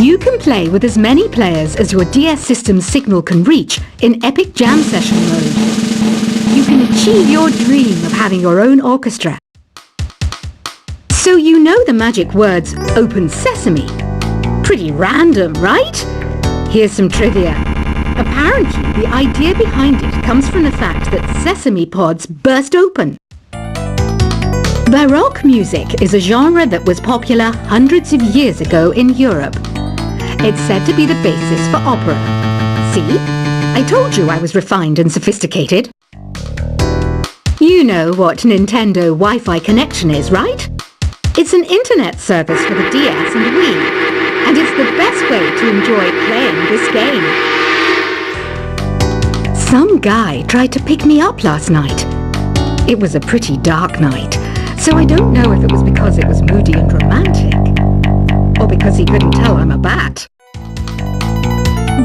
You can play with as many players as your DS system's signal can reach in epic jam session mode. You can achieve your dream of having your own orchestra. So you know the magic words "Open Sesame." Pretty random, right? Here's some trivia. Apparently, the idea behind it comes from the fact that sesame pods burst open. Baroque music is a genre that was popular hundreds of years ago in Europe. It's said to be the basis for opera. See? I told you I was refined and sophisticated. You know what Nintendo Wi-Fi connection is, right? It's an internet service for the DS and Wii, and it's the best way to enjoy playing this game. Some guy tried to pick me up last night. It was a pretty dark night, so I don't know if it was because it was moody and romantic, or because he couldn't tell I'm a bat.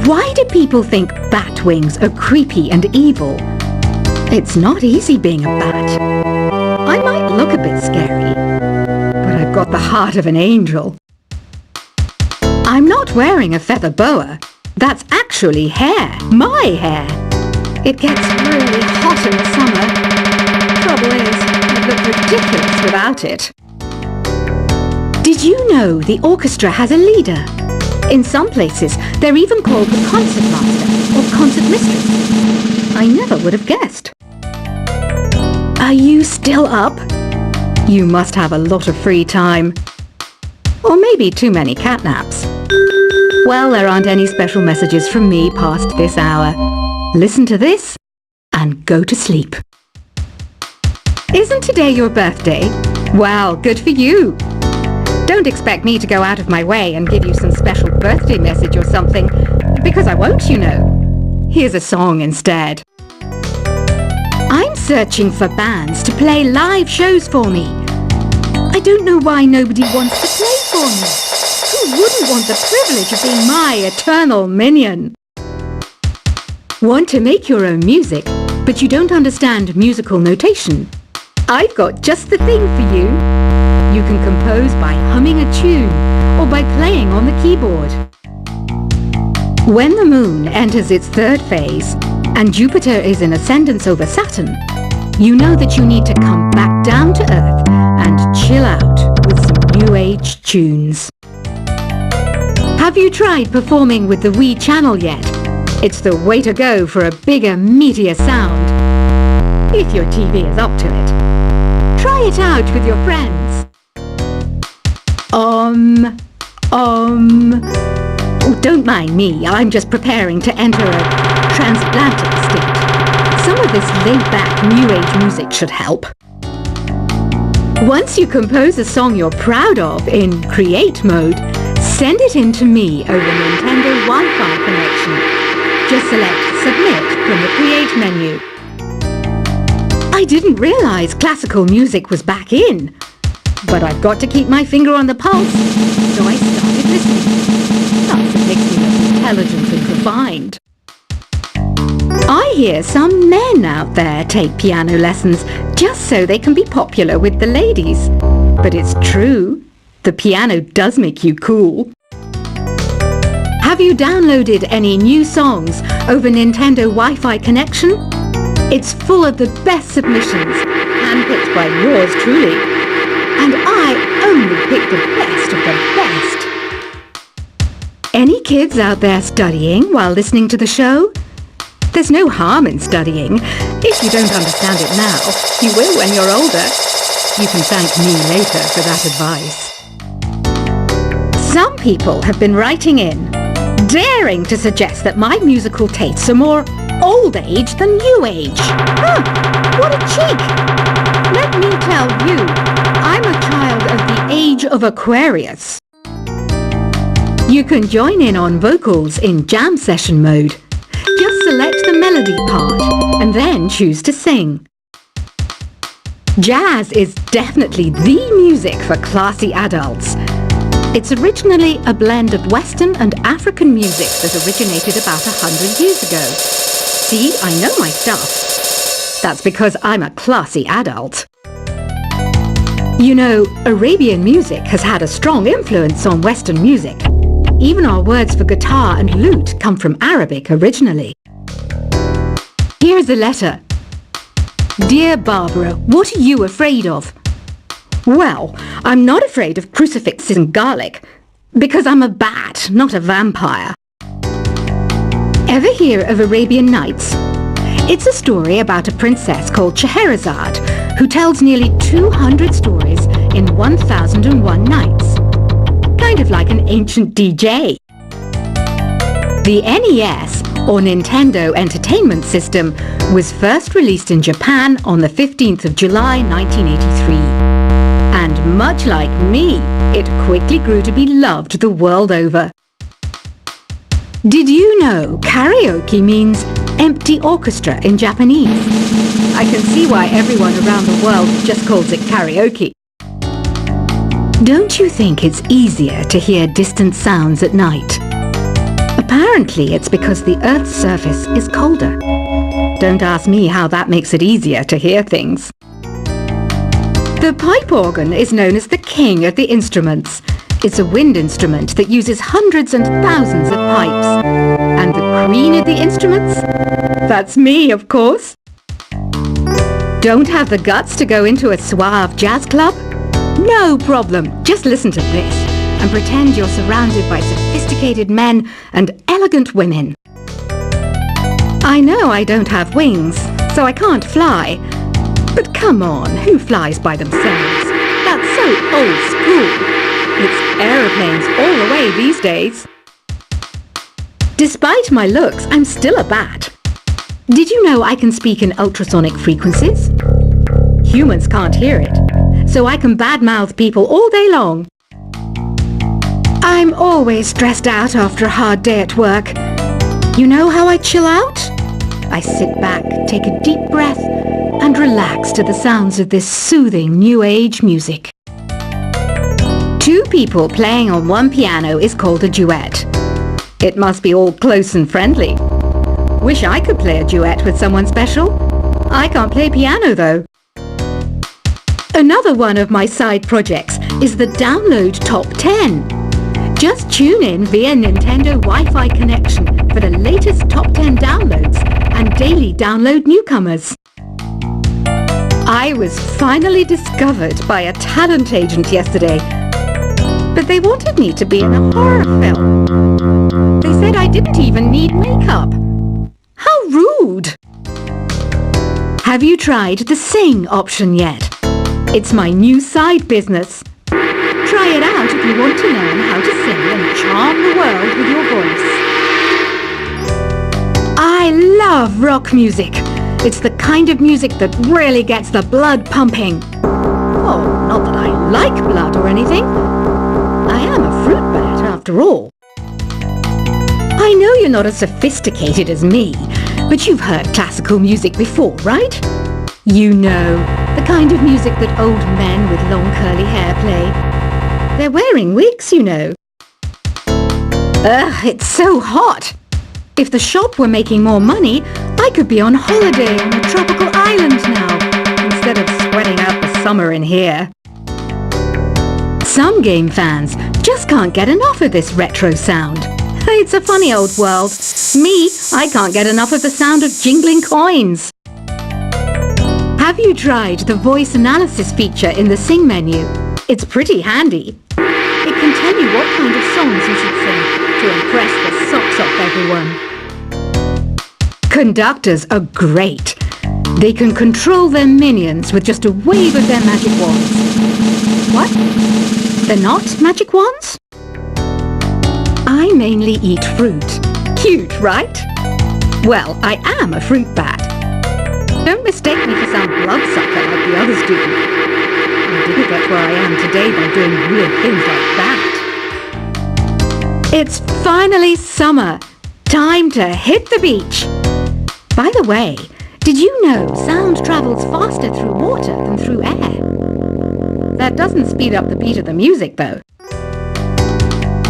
Why do people think bat wings are creepy and evil? It's not easy being a bat. I might look a bit scary, but I've got the heart of an angel. I'm not wearing a feather boa. That's actually hair, my hair. It gets really hot in the summer. Trouble is, I look ridiculous without it. Did you know the orchestra has a leader? In some places, they're even called the concert master or concert mistress. I never would have guessed. Are you still up? You must have a lot of free time. Or maybe too many catnaps. Well, there aren't any special messages from me past this hour. Listen to this and go to sleep. Isn't today your birthday? Well, good for you. Don't expect me to go out of my way and give you some special birthday message or something, because I won't, you know. Here's a song instead. I'm searching for bands to play live shows for me. I don't know why nobody wants to play for me. Who wouldn't want the privilege of being my eternal minion? Want to make your own music, but you don't understand musical notation? I've got just the thing for you. You can compose by humming a tune or by playing on the keyboard. When the moon enters its third phase and Jupiter is in ascendance over Saturn, you know that you need to come back down to Earth and chill out with some new age tunes. Have you tried performing with the Wii channel yet? It's the way to go for a bigger, meatier sound. If your TV is up to it. Try it out with your friends. Oh, don't mind me, I'm just preparing to enter a transatlantic state. Some of this laid-back New Age music should help. Once you compose a song you're proud of in Create mode, send it in to me over Nintendo Wi-Fi connection. Just select Submit from the Create menu. I didn't realize classical music was back in. But I've got to keep my finger on the pulse, so I started listening. That's what makes me look intelligent and refined. I hear some men out there take piano lessons just so they can be popular with the ladies. But it's true, the piano does make you cool. Have you downloaded any new songs over Nintendo Wi-Fi connection? It's full of the best submissions, handpicked by yours truly. And I only pick the best of the best. Any kids out there studying while listening to the show? There's no harm in studying. If you don't understand it now, you will when you're older. You can thank me later for that advice. Some people have been writing in, daring to suggest that my musical tastes are more old age than new age. Huh, what a cheek! Let me tell you, I'm a child of the age of Aquarius. You can join in on vocals in jam session mode. Just select the melody part and then choose to sing. Jazz is definitely the music for classy adults. It's originally a blend of Western and African music that originated about 100 years ago. See, I know my stuff. That's because I'm a classy adult. You know, Arabian music has had a strong influence on Western music. Even our words for guitar and lute come from Arabic originally. Here's a letter. Dear Barbara, what are you afraid of? Well, I'm not afraid of crucifixes and garlic, because I'm a bat, not a vampire. Ever hear of Arabian Nights? It's a story about a princess called Scheherazade, who tells nearly 200 stories in 1001 nights. Kind of like an ancient DJ. The NES, or Nintendo Entertainment System, was first released in Japan on the 15th of July 1983. And much like me, it quickly grew to be loved the world over. Did you know karaoke means empty orchestra in Japanese? I can see why everyone around the world just calls it karaoke. Don't you think it's easier to hear distant sounds at night? Apparently it's because the Earth's surface is colder. Don't ask me how that makes it easier to hear things. The pipe organ is known as the king of the instruments. It's a wind instrument that uses hundreds and thousands of pipes. And the queen of the instruments? That's me, of course. Don't have the guts to go into a suave jazz club? No problem. Just listen to this and pretend you're surrounded by sophisticated men and elegant women. I know I don't have wings, so I can't fly. But come on, who flies by themselves? That's so old school. It's aeroplanes all the way these days. Despite my looks, I'm still a bat. Did you know I can speak in ultrasonic frequencies? Humans can't hear it, so I can badmouth people all day long. I'm always stressed out after a hard day at work. You know how I chill out? I sit back, take a deep breath, and relax to the sounds of this soothing new age music. Two people playing on one piano is called a duet. It must be all close and friendly. Wish I could play a duet with someone special. I can't play piano though. Another one of my side projects is the Download Top 10. Just tune in via Nintendo Wi-Fi connection for the latest top 10 downloads and daily download newcomers. I was finally discovered by a talent agent yesterday, but they wanted me to be in a horror film. They said I didn't even need makeup. How rude! Have you tried the Sing option yet? It's my new side business. Try it out if you want to learn how to sing and charm the world with your voice. I love rock music. It's the kind of music that really gets the blood pumping. Oh, not that I like blood or anything. I am a fruit bat after all. I know you're not as sophisticated as me, but you've heard classical music before, right? You know, the kind of music that old men with long curly hair play. They're wearing wigs, you know. Ugh, it's so hot. If the shop were making more money, I could be on holiday on a tropical island now, instead of sweating out the summer in here. Some game fans just can't get enough of this retro sound. It's a funny old world. Me, I can't get enough of the sound of jingling coins. Have you tried the voice analysis feature in the Sing menu? It's pretty handy. It can tell you what kind of songs you should sing to impress the socks off everyone. Conductors are great. They can control their minions with just a wave of their magic wands. What? They're not magic wands? I mainly eat fruit. Cute, right? Well, I am a fruit bat. Don't mistake me for some bloodsucker like the others do. I didn't get where I am today by doing weird things like that. It's finally summer. Time to hit the beach. By the way, did you know sound travels faster through water than through air? That doesn't speed up the beat of the music, though.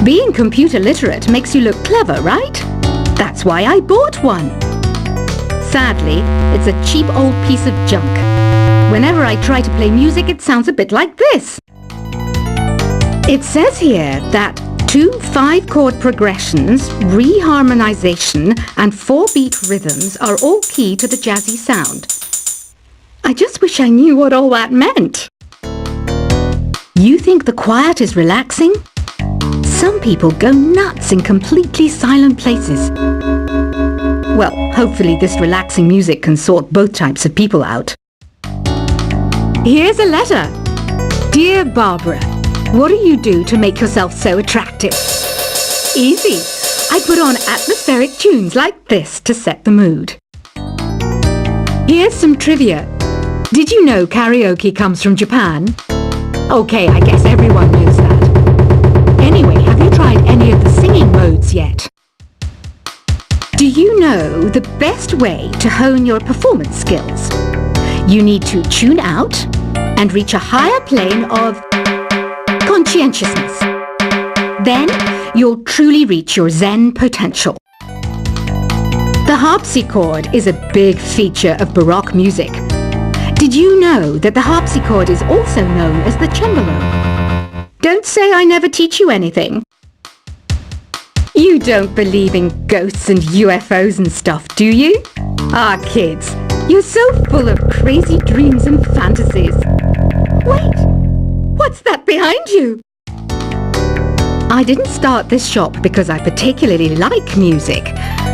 Being computer literate makes you look clever, right? That's why I bought one. Sadly, it's a cheap old piece of junk. Whenever I try to play music, it sounds a bit like this. It says here that 2 5-chord progressions, reharmonization, and 4-beat rhythms are all key to the jazzy sound. I just wish I knew what all that meant. You think the quiet is relaxing? Some people go nuts in completely silent places. Well, hopefully this relaxing music can sort both types of people out. Here's a letter. Dear Barbara, what do you do to make yourself so attractive? Easy. I put on atmospheric tunes like this to set the mood. Here's some trivia. Did you know karaoke comes from Japan? Okay, I guess everyone knows that. Anyway, have you tried any of the singing modes yet? Do you know the best way to hone your performance skills? You need to tune out and reach a higher plane of conscientiousness. Then you'll truly reach your Zen potential. The harpsichord is a big feature of Baroque music. Did you know that the harpsichord is also known as the cembalo? Don't say I never teach you anything. You don't believe in ghosts and UFOs and stuff, do you? Ah, kids, you're so full of crazy dreams and fantasies. Wait, what's that behind you? I didn't start this shop because I particularly like music.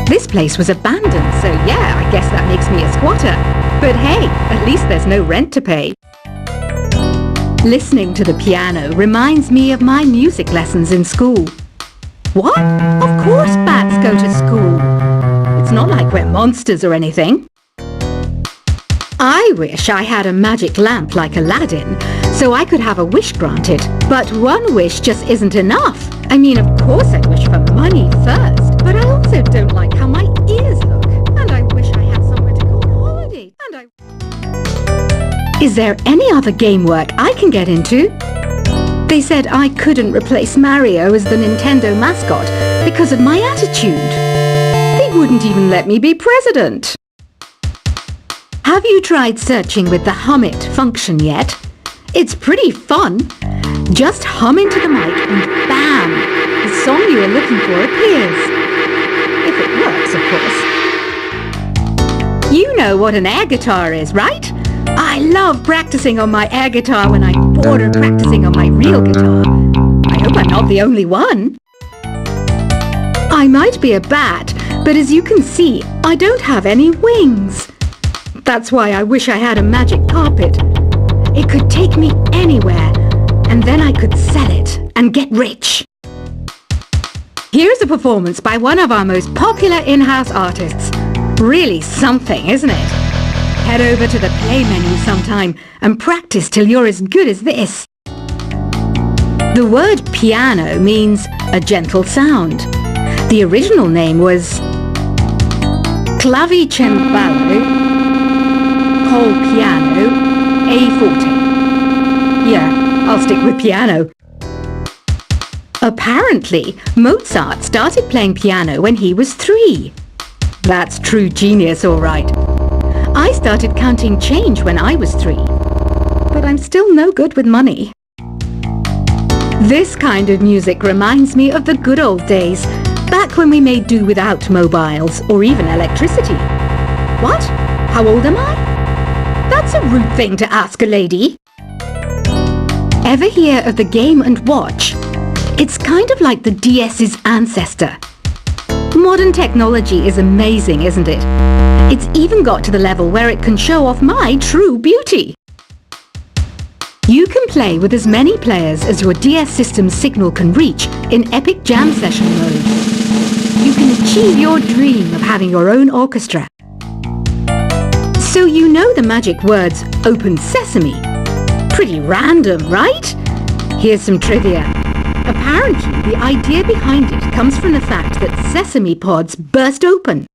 This place was abandoned, so yeah, I guess that makes me a squatter. But hey, at least there's no rent to pay. Listening to the piano reminds me of my music lessons in school. What? Of course bats go to school. It's not like we're monsters or anything. I wish I had a magic lamp like Aladdin, so I could have a wish granted. But one wish just isn't enough. I mean, of course I wish for money first, but I also don't like how my ears look. And I wish I had somewhere to go on holiday. Is there any other game work I can get into? They said I couldn't replace Mario as the Nintendo mascot because of my attitude. They wouldn't even let me be president. Have you tried searching with the hum it function yet? It's pretty fun. Just hum into the mic and bam! The song you are looking for appears. If it works, of course. You know what an air guitar is, right? I love practicing on my air guitar when I'm bored of practicing on my real guitar. I hope I'm not the only one. I might be a bat, but as you can see, I don't have any wings. That's why I wish I had a magic carpet. It could take me anywhere, and then I could sell it and get rich. Here's a performance by one of our most popular in-house artists. Really something, isn't it? Head over to the play menu sometime and practice till you're as good as this. The word piano means a gentle sound. The original name was clavicembalo col piano A forte. Yeah, I'll stick with piano. Apparently, Mozart started playing piano when he was 3. That's true genius, all right. I started counting change when I was 3, but I'm still no good with money. This kind of music reminds me of the good old days, back when we made do without mobiles or even electricity. What? How old am I? That's a rude thing to ask a lady. Ever hear of the Game & Watch? It's kind of like the DS's ancestor. Modern technology is amazing, isn't it? It's even got to the level where it can show off my true beauty. You can play with as many players as your DS system's signal can reach in epic jam session mode. You can achieve your dream of having your own orchestra. So you know the magic words "Open Sesame." Pretty random, right? Here's some trivia. Apparently, the idea behind it comes from the fact that sesame pods burst open.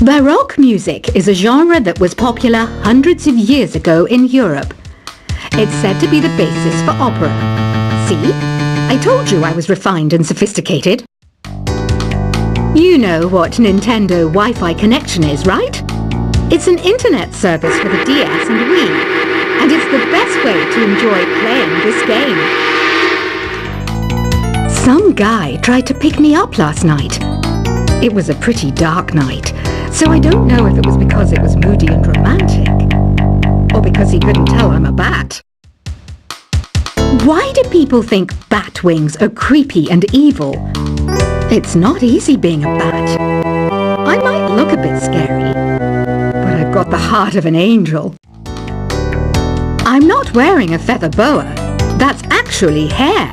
Baroque music is a genre that was popular hundreds of years ago in Europe. It's said to be the basis for opera. See? I told you I was refined and sophisticated. You know what Nintendo Wi-Fi connection is, right? It's an internet service for the DS and Wii, and it's the best way to enjoy playing this game. Some guy tried to pick me up last night. It was a pretty dark night, so I don't know if it was because it was moody and romantic, or because he couldn't tell I'm a bat. Why do people think bat wings are creepy and evil? It's not easy being a bat. I might look a bit scary, but I've got the heart of an angel. I'm not wearing a feather boa. That's actually hair.